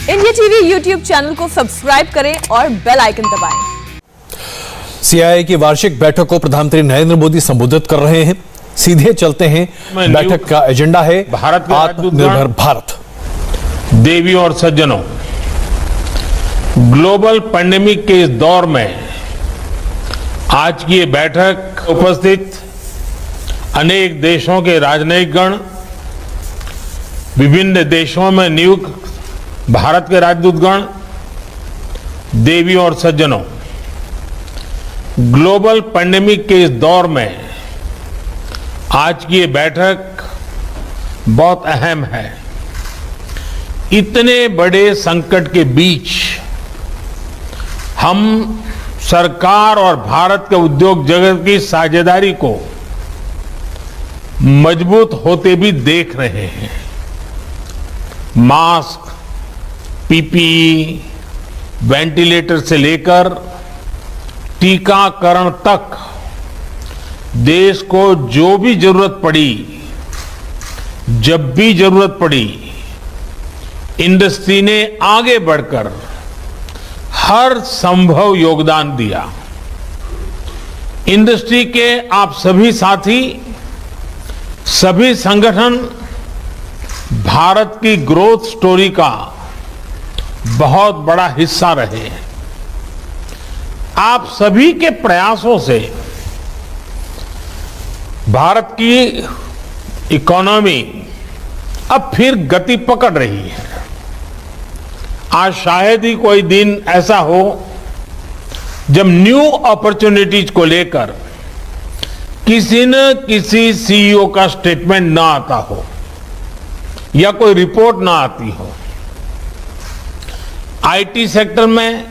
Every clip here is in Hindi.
इंडिया टीवी यूट्यूब चैनल को सब्सक्राइब करें और बेल आइकन दबाएं। सीआईआई की वार्षिक बैठक को प्रधानमंत्री नरेंद्र मोदी संबोधित कर रहे हैं। सीधे चलते हैं, बैठक का एजेंडा है भारत आत्मनिर्भर भारत। देवी और सज्जनों, ग्लोबल पैंडेमिक के इस दौर में आज की ये बैठक उपस्थित अनेक देशों के राजनयिक गण, विभिन्न देशों में नियुक्त भारत के राजदूतगण, देवी और सज्जनों, ग्लोबल पैंडेमिक के इस दौर में आज की ये बैठक बहुत अहम है। इतने बड़े संकट के बीच हम सरकार और भारत के उद्योग जगत की साझेदारी को मजबूत होते भी देख रहे हैं। मास्क, पीपीई, वेंटिलेटर से लेकर टीकाकरण तक देश को जो भी जरूरत पड़ी, जब भी जरूरत पड़ी, इंडस्ट्री ने आगे बढ़कर हर संभव योगदान दिया। इंडस्ट्री के आप सभी साथी, सभी संगठन भारत की ग्रोथ स्टोरी का बहुत बड़ा हिस्सा रहे हैं। आप सभी के प्रयासों से भारत की इकोनॉमी अब फिर गति पकड़ रही है। आज शायद ही कोई दिन ऐसा हो जब न्यू अपॉर्चुनिटीज को लेकर किसी न किसी सीईओ का स्टेटमेंट ना आता हो या कोई रिपोर्ट ना आती हो। आईटी सेक्टर में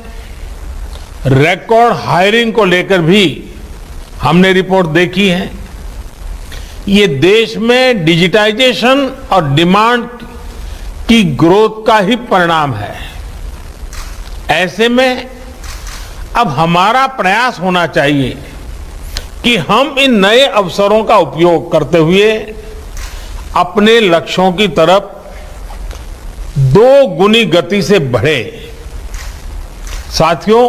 रिकॉर्ड हायरिंग को लेकर भी हमने रिपोर्ट देखी है। ये देश में डिजिटाइजेशन और डिमांड की ग्रोथ का ही परिणाम है। ऐसे में अब हमारा प्रयास होना चाहिए कि हम इन नए अवसरों का उपयोग करते हुए अपने लक्ष्यों की तरफ 2 गुनी गति से बढ़े। साथियों,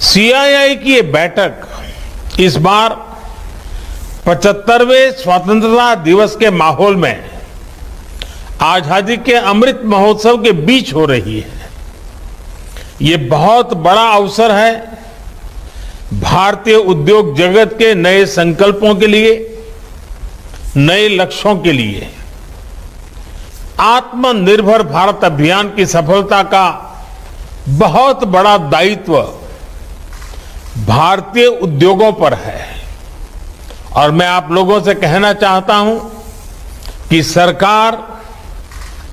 सीआईआई की ये बैठक इस बार 75वें स्वतंत्रता दिवस के माहौल में आजादी के अमृत महोत्सव के बीच हो रही है। ये बहुत बड़ा अवसर है भारतीय उद्योग जगत के नए संकल्पों के लिए, नए लक्ष्यों के लिए। आत्मनिर्भर भारत अभियान की सफलता का बहुत बड़ा दायित्व भारतीय उद्योगों पर है और मैं आप लोगों से कहना चाहता हूं कि सरकार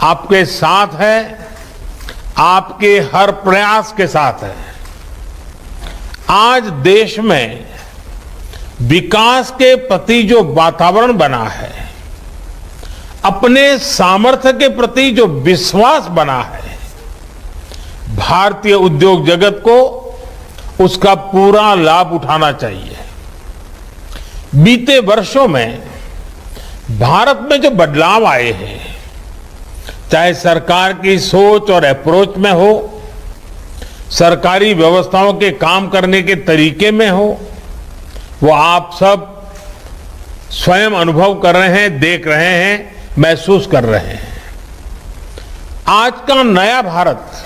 आपके साथ है, आपके हर प्रयास के साथ है। आज देश में विकास के प्रति जो वातावरण बना है, अपने सामर्थ्य के प्रति जो विश्वास बना है, भारतीय उद्योग जगत को उसका पूरा लाभ उठाना चाहिए। बीते वर्षों में भारत में जो बदलाव आए हैं, चाहे सरकार की सोच और अप्रोच में हो, सरकारी व्यवस्थाओं के काम करने के तरीके में हो, वो आप सब स्वयं अनुभव कर रहे हैं, देख रहे हैं, महसूस कर रहे हैं। आज का नया भारत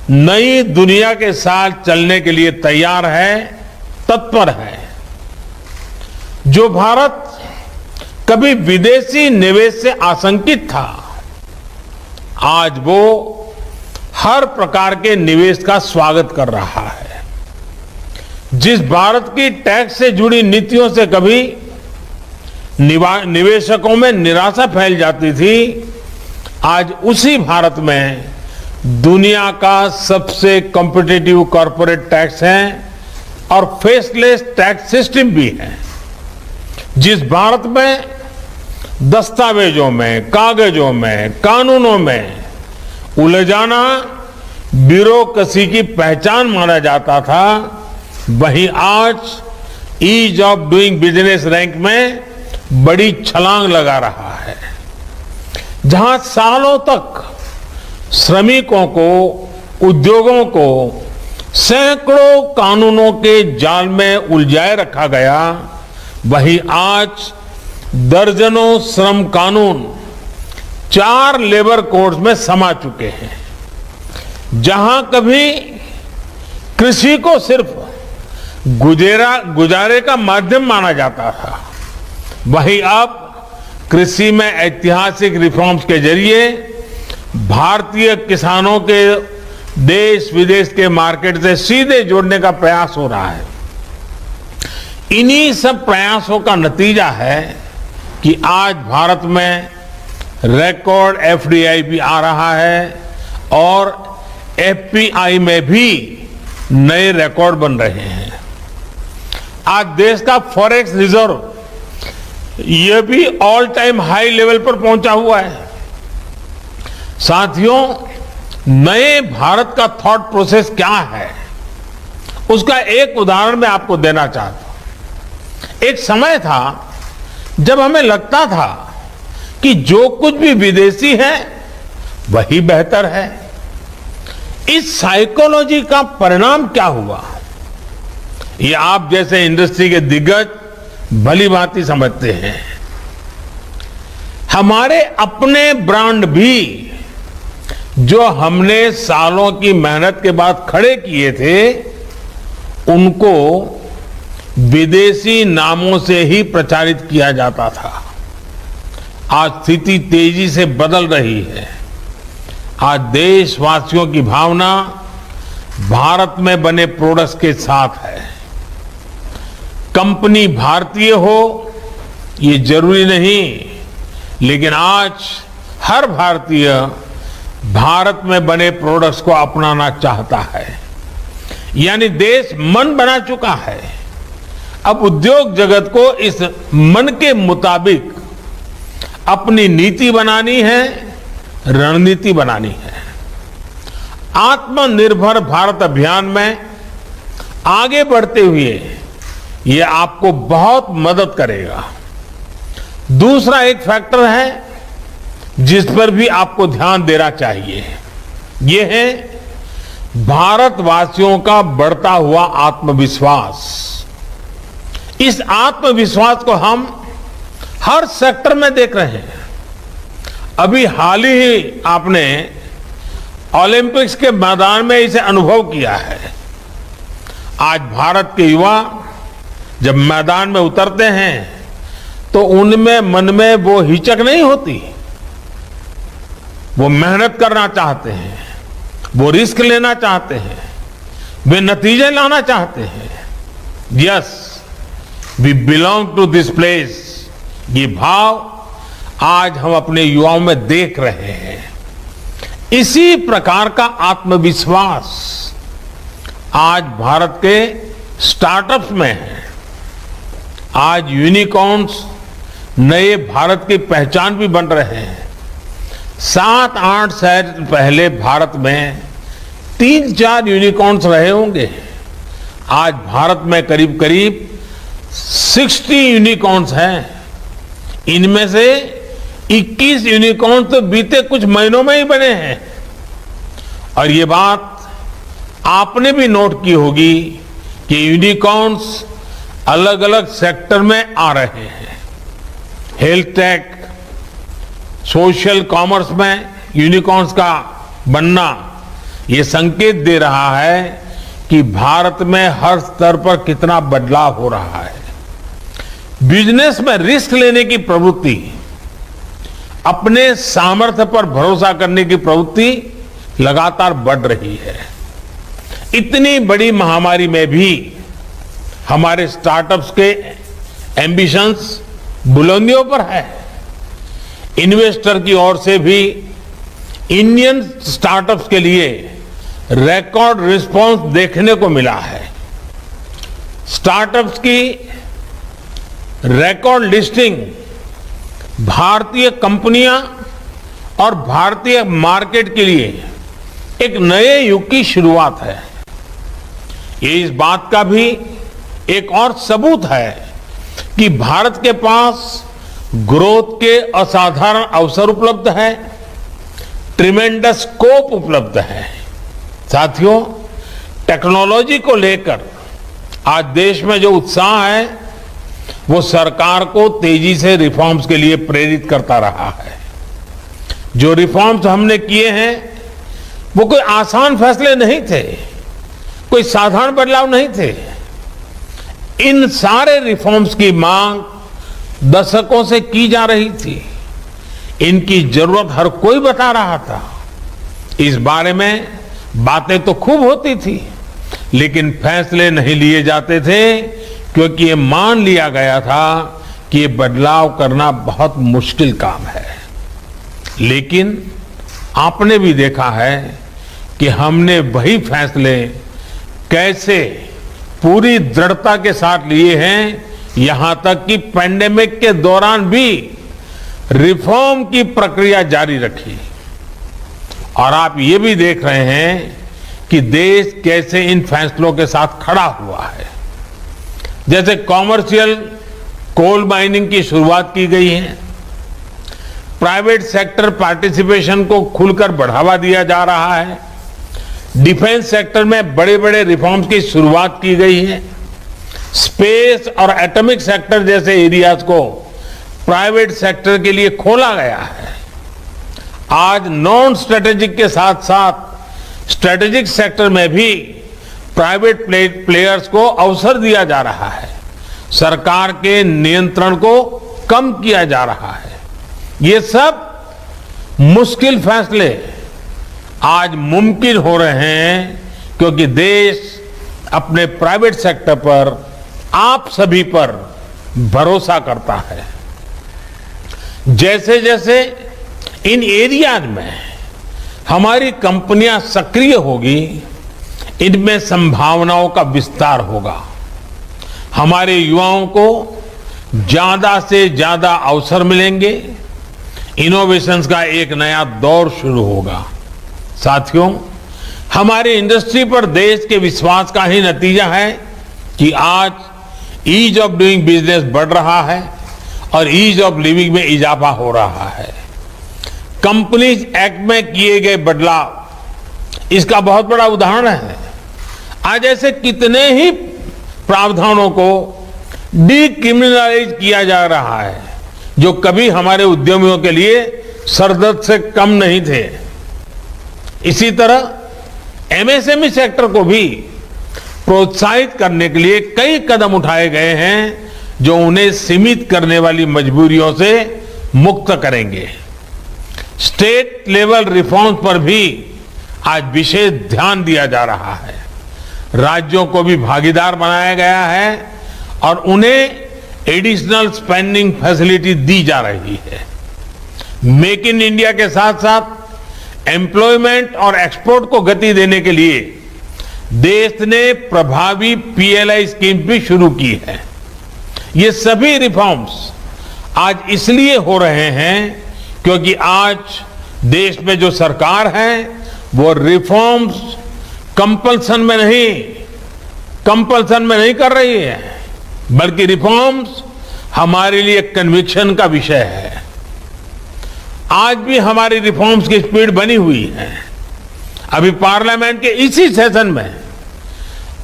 नई दुनिया के साथ चलने के लिए तैयार है, तत्पर है। जो भारत कभी विदेशी निवेश से आशंकित था, आज वो हर प्रकार के निवेश का स्वागत कर रहा है। जिस भारत की टैक्स से जुड़ी नीतियों से कभी निवेशकों में निराशा फैल जाती थी, आज उसी भारत में दुनिया का सबसे कॉम्पिटिटिव कॉर्पोरेट टैक्स है और फेसलेस टैक्स सिस्टम भी है। जिस भारत में दस्तावेजों में, कागजों में, कानूनों में उलझाना ब्यूरोक्रेसी की पहचान माना जाता था, वहीं आज ease of doing business rank में बड़ी छलांग लगा रहा है। जहां सालों तक श्रमिकों को, उद्योगों को सैकड़ों कानूनों के जाल में उलझाए रखा गया, वहीं आज दर्जनों श्रम कानून 4 लेबर कोड्स में समा चुके हैं। जहां कभी कृषि को सिर्फ गुजारे का माध्यम माना जाता था, वहीं अब कृषि में ऐतिहासिक रिफॉर्म्स के जरिए भारतीय किसानों के देश विदेश के मार्केट से सीधे जोड़ने का प्रयास हो रहा है। इन्हीं सब प्रयासों का नतीजा है कि आज भारत में रिकॉर्ड एफडीआई भी आ रहा है और एफपीआई में भी नए रिकॉर्ड बन रहे हैं। आज देश का फॉरेक्स रिजर्व यह भी ऑल टाइम हाई लेवल पर पहुंचा हुआ है। साथियों, नए भारत का थॉट प्रोसेस क्या है, उसका एक उदाहरण मैं आपको देना चाहता हूं। एक समय था जब हमें लगता था कि जो कुछ भी विदेशी है वही बेहतर है। इस साइकोलॉजी का परिणाम क्या हुआ, ये आप जैसे इंडस्ट्री के दिग्गज भली भांति समझते हैं। हमारे अपने ब्रांड भी जो हमने सालों की मेहनत के बाद खड़े किए थे, उनको विदेशी नामों से ही प्रचारित किया जाता था। आज स्थिति तेजी से बदल रही है। आज देशवासियों की भावना भारत में बने प्रोडक्ट्स के साथ है। कंपनी भारतीय हो ये जरूरी नहीं, लेकिन आज हर भारतीय भारत में बने प्रोडक्ट्स को अपनाना चाहता है। यानी देश मन बना चुका है। अब उद्योग जगत को इस मन के मुताबिक अपनी नीति बनानी है, रणनीति बनानी है। आत्मनिर्भर भारत अभियान में आगे बढ़ते हुए ये आपको बहुत मदद करेगा। दूसरा एक फैक्टर है जिस पर भी आपको ध्यान देना चाहिए, ये है भारतवासियों का बढ़ता हुआ आत्मविश्वास। इस आत्मविश्वास को हम हर सेक्टर में देख रहे हैं। अभी हाल ही आपने ओलंपिक्स के मैदान में इसे अनुभव किया है। आज भारत के युवा जब मैदान में उतरते हैं तो उनमें मन में वो हिचक नहीं होती। वो मेहनत करना चाहते हैं, वो रिस्क लेना चाहते हैं, वे नतीजे लाना चाहते हैं। Yes, we belong to this place, ये भाव आज हम अपने युवाओं में देख रहे हैं। इसी प्रकार का आत्मविश्वास आज भारत के स्टार्टअप्स में है। आज यूनिकॉर्न्स नए भारत की पहचान भी बन रहे हैं। 7-8 साल पहले भारत में 3-4 यूनिकॉर्न्स रहे होंगे। आज भारत में करीब करीब 60 यूनिकॉर्न्स हैं। इनमें से 21 यूनिकॉर्न्स तो बीते कुछ महीनों में ही बने हैं। और ये बात आपने भी नोट की होगी कि यूनिकॉर्न्स अलग अलग सेक्टर में आ रहे हैं। हेल्थ टेक, सोशल कॉमर्स में यूनिकॉर्न्स का बनना ये संकेत दे रहा है कि भारत में हर स्तर पर कितना बदलाव हो रहा है। बिजनेस में रिस्क लेने की प्रवृत्ति, अपने सामर्थ्य पर भरोसा करने की प्रवृत्ति लगातार बढ़ रही है। इतनी बड़ी महामारी में भी हमारे स्टार्टअप्स के एम्बिशंस बुलंदियों पर है। इन्वेस्टर की ओर से भी इंडियन स्टार्टअप्स के लिए रिकॉर्ड रिस्पांस देखने को मिला है। स्टार्टअप्स की रिकॉर्ड लिस्टिंग भारतीय कंपनियां और भारतीय मार्केट के लिए एक नए युग की शुरुआत है। ये इस बात का भी एक और सबूत है कि भारत के पास ग्रोथ के असाधारण अवसर उपलब्ध है। ट्रिमेंडस स्कोप उपलब्ध है। साथियों, टेक्नोलॉजी को लेकर आज देश में जो उत्साह है वो सरकार को तेजी से रिफॉर्म्स के लिए प्रेरित करता रहा है। जो रिफॉर्म्स हमने किए हैं वो कोई आसान फैसले नहीं थे, कोई साधारण बदलाव नहीं थे। इन सारे रिफॉर्म्स की मांग दशकों से की जा रही थी। इनकी जरूरत हर कोई बता रहा था। इस बारे में बातें तो खूब होती थी, लेकिन फैसले नहीं लिए जाते थे क्योंकि ये मान लिया गया था कि ये बदलाव करना बहुत मुश्किल काम है। लेकिन आपने भी देखा है कि हमने वही फैसले कैसे पूरी दृढ़ता के साथ लिए हैं, यहां तक कि पैंडेमिक के दौरान भी रिफॉर्म की प्रक्रिया जारी रखी। और आप ये भी देख रहे हैं कि देश कैसे इन फैसलों के साथ खड़ा हुआ है। जैसे कॉमर्शियल कोल माइनिंग की शुरुआत की गई है, प्राइवेट सेक्टर पार्टिसिपेशन को खुलकर बढ़ावा दिया जा रहा है, डिफेंस सेक्टर में बड़े बड़े रिफॉर्म्स की शुरुआत की गई है, स्पेस और एटॉमिक सेक्टर जैसे एरियाज को प्राइवेट सेक्टर के लिए खोला गया है। आज नॉन स्ट्रेटेजिक के साथ साथ स्ट्रेटेजिक सेक्टर में भी प्राइवेट प्लेयर्स को अवसर दिया जा रहा है। सरकार के नियंत्रण को कम किया जा रहा है। ये सब मुश्किल फैसले आज मुमकिन हो रहे हैं क्योंकि देश अपने प्राइवेट सेक्टर पर, आप सभी पर भरोसा करता है। जैसे जैसे इन एरियाज में हमारी कंपनियां सक्रिय होगी, इनमें संभावनाओं का विस्तार होगा। हमारे युवाओं को ज्यादा से ज्यादा अवसर मिलेंगे, इनोवेशंस का एक नया दौर शुरू होगा। साथियों, हमारी इंडस्ट्री पर देश के विश्वास का ही नतीजा है कि आज ईज ऑफ डूइंग बिजनेस बढ़ रहा है और ईज ऑफ लिविंग में इजाफा हो रहा है। कंपनीज एक्ट में किए गए बदलाव इसका बहुत बड़ा उदाहरण है। आज ऐसे कितने ही प्रावधानों को डीक्रिमिनलाइज किया जा रहा है जो कभी हमारे उद्यमियों के लिए सरदर्द से कम नहीं थे। इसी तरह एमएसएमई सेक्टर को भी प्रोत्साहित करने के लिए कई कदम उठाए गए हैं जो उन्हें सीमित करने वाली मजबूरियों से मुक्त करेंगे। स्टेट लेवल रिफॉर्म्स पर भी आज विशेष ध्यान दिया जा रहा है। राज्यों को भी भागीदार बनाया गया है और उन्हें एडिशनल स्पेंडिंग फैसिलिटी दी जा रही है। मेक इन इंडिया के साथ साथ एम्प्लॉयमेंट और एक्सपोर्ट को गति देने के लिए देश ने प्रभावी पीएलआई स्कीम भी शुरू की है। ये सभी रिफॉर्म्स आज इसलिए हो रहे हैं क्योंकि आज देश में जो सरकार है वो रिफॉर्म्स कंपल्सन में नहीं कर रही है, बल्कि रिफॉर्म्स हमारे लिए कन्विक्शन का विषय है। आज भी हमारी रिफॉर्म्स की स्पीड बनी हुई है। अभी पार्लियामेंट के इसी सेशन में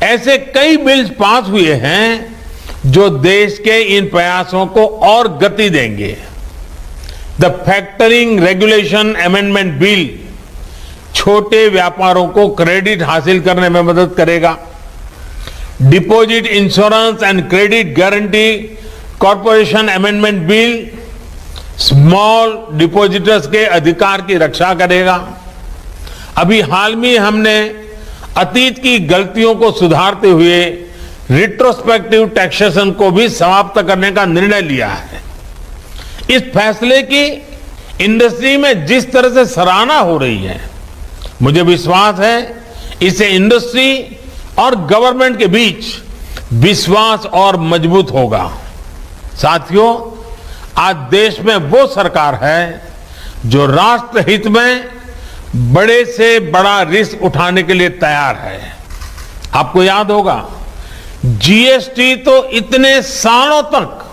ऐसे कई बिल्स पास हुए हैं जो देश के इन प्रयासों को और गति देंगे। The factoring regulation amendment bill छोटे व्यापारों को क्रेडिट हासिल करने में मदद करेगा। Deposit insurance and credit guarantee corporation amendment bill small depositors के अधिकार की रक्षा करेगा। अभी हाल में हमने अतीत की गलतियों को सुधारते हुए रिट्रोस्पेक्टिव टैक्सेशन को भी समाप्त करने का निर्णय लिया है। इस फैसले की इंडस्ट्री में जिस तरह से सराहना हो रही है, मुझे विश्वास है इससे इंडस्ट्री और गवर्नमेंट के बीच विश्वास और मजबूत होगा। साथियों, आज देश में वो सरकार है जो राष्ट्र हित में बड़े से बड़ा रिस्क उठाने के लिए तैयार है। आपको याद होगा, जीएसटी तो इतने सालों तक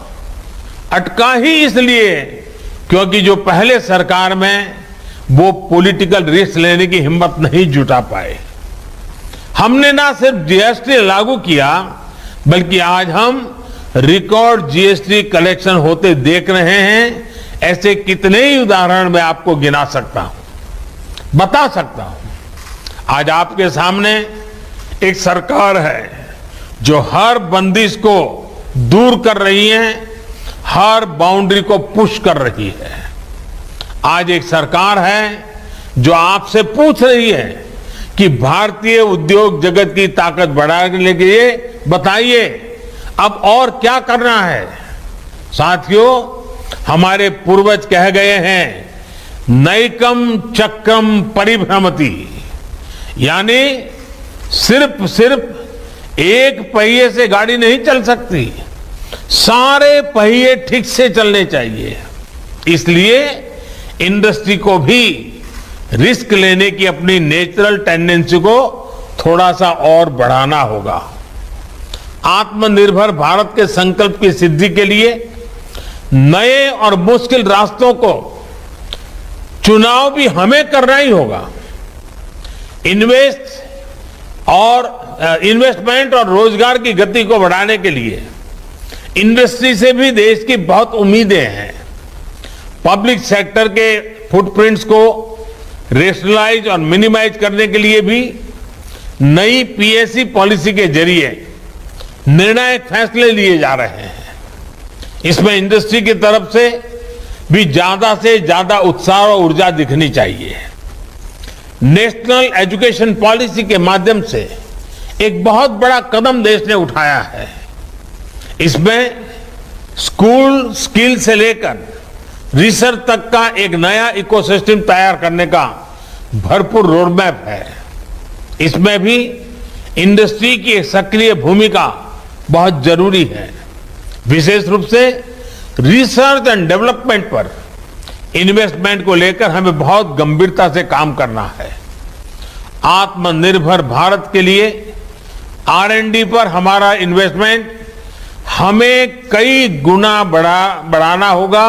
अटका ही इसलिए क्योंकि जो पहले सरकार में वो पॉलिटिकल रिस्क लेने की हिम्मत नहीं जुटा पाए। हमने ना सिर्फ जीएसटी लागू किया, बल्कि आज हम रिकॉर्ड जीएसटी कलेक्शन होते देख रहे हैं। ऐसे कितने ही उदाहरण मैं आपको गिना सकता हूं, बता सकता हूं। आज आपके सामने एक सरकार है जो हर बंदिश को दूर कर रही है, हर बाउंड्री को पुश कर रही है। आज एक सरकार है जो आपसे पूछ रही है कि भारतीय उद्योग जगत की ताकत बढ़ाने के लिए बताइए अब और क्या करना है। साथियों, हमारे पूर्वज कह गए हैं, नैकम चक्रम परिभ्रमति, यानी सिर्फ एक पहिए से गाड़ी नहीं चल सकती, सारे पहिए ठीक से चलने चाहिए। इसलिए इंडस्ट्री को भी रिस्क लेने की अपनी नेचुरल टेंडेंसी को थोड़ा सा और बढ़ाना होगा। आत्मनिर्भर भारत के संकल्प की सिद्धि के लिए नए और मुश्किल रास्तों को चुनाव भी हमें करना ही होगा। इन्वेस्टमेंट और रोजगार की गति को बढ़ाने के लिए इंडस्ट्री से भी देश की बहुत उम्मीदें हैं। पब्लिक सेक्टर के फुटप्रिंट्स को रेशनलाइज और मिनिमाइज करने के लिए भी नई पीएससी पॉलिसी के जरिए निर्णायक फैसले लिए जा रहे हैं। इसमें इंडस्ट्री की तरफ से भी ज्यादा से ज्यादा उत्साह और ऊर्जा दिखनी चाहिए। नेशनल एजुकेशन पॉलिसी के माध्यम से एक बहुत बड़ा कदम देश ने उठाया है। इसमें स्कूल स्किल से लेकर रिसर्च तक का एक नया इकोसिस्टम तैयार करने का भरपूर रोडमैप है। इसमें भी इंडस्ट्री की एक सक्रिय भूमिका बहुत जरूरी है। विशेष रूप से रिसर्च एंड डेवलपमेंट पर इन्वेस्टमेंट को लेकर हमें बहुत गंभीरता से काम करना है। आत्मनिर्भर भारत के लिए R&D पर हमारा इन्वेस्टमेंट हमें कई गुना बढ़ाना होगा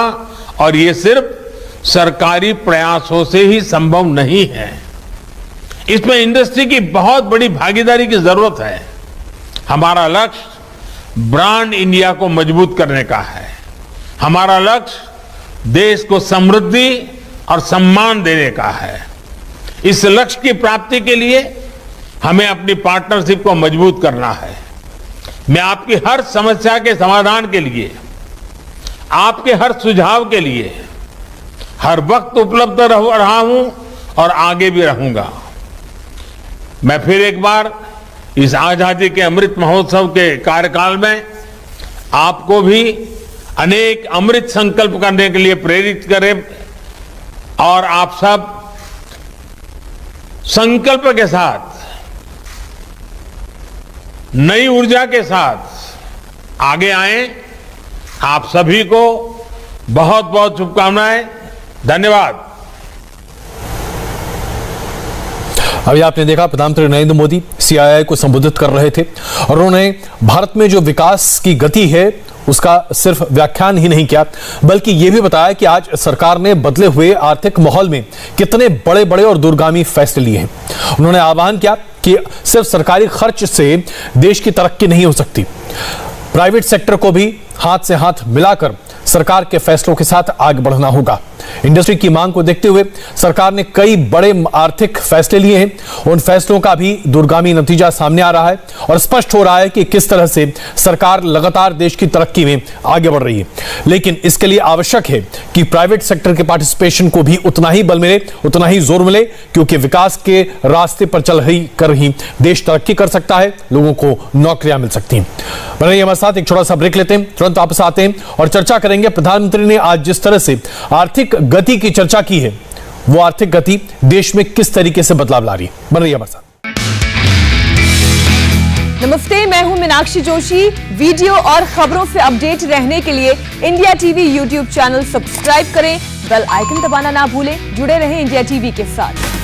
और ये सिर्फ सरकारी प्रयासों से ही संभव नहीं है। इसमें इंडस्ट्री की बहुत बड़ी भागीदारी की जरूरत है। हमारा लक्ष्य ब्रांड इंडिया को मजबूत करने का है। हमारा लक्ष्य देश को समृद्धि और सम्मान देने का है। इस लक्ष्य की प्राप्ति के लिए हमें अपनी पार्टनरशिप को मजबूत करना है। मैं आपकी हर समस्या के समाधान के लिए, आपके हर सुझाव के लिए हर वक्त उपलब्ध रहा हूं और आगे भी रहूंगा। मैं फिर एक बार इस आजादी के अमृत महोत्सव के कार्यकाल में आपको भी अनेक अमृत संकल्प करने के लिए प्रेरित करें और आप सब संकल्प के साथ, नई ऊर्जा के साथ आगे आए। आप सभी को बहुत बहुत शुभकामनाएं। धन्यवाद। अभी आपने देखा प्रधानमंत्री नरेंद्र मोदी सीआईआई को संबोधित कर रहे थे और उन्होंने भारत में जो विकास की गति है उसका सिर्फ व्याख्यान ही नहीं किया, बल्कि यह भी बताया कि आज सरकार ने बदले हुए आर्थिक माहौल में कितने बड़े बड़े और दूरगामी फैसले लिए हैं। उन्होंने आह्वान किया कि सिर्फ सरकारी खर्च से देश की तरक्की नहीं हो सकती, प्राइवेट सेक्टर को भी हाथ से हाथ मिलाकर सरकार के फैसलों के साथ आगे बढ़ना होगा। इंडस्ट्री की मांग को देखते हुए सरकार ने कई बड़े आर्थिक फैसले लिए हैं। उन फैसलों का भी दूरगामी नतीजा सामने आ रहा है और स्पष्ट हो रहा है कि किस तरह से सरकार लगातार देश की तरक्की में आगे बढ़ रही है। लेकिन इसके लिए आवश्यक है कि प्राइवेट सेक्टर के पार्टिसिपेशन को भी उतना ही बल मिले, उतना ही जोर मिले, क्योंकि विकास के रास्ते पर चल कर ही देश तरक्की कर सकता है, लोगों को नौकरियां मिल सकती हैं। बने रहिए हमारे साथ, एक छोटा सा ब्रेक लेते हैं, तुरंत वापस आते हैं और चर्चा करेंगे। प्रधानमंत्री ने आज जिस तरह से आर्थिक गति की चर्चा की है, वो आर्थिक गति देश में किस तरीके से बदलाव ला रही है। बन रही है हमारे साथ। नमस्ते, मैं हूं मीनाक्षी जोशी। वीडियो और खबरों से अपडेट रहने के लिए India TV YouTube channel subscribe करें, बेल आइकन दबाना ना भूलें। जुड़े रहें इंडिया टीवी के साथ।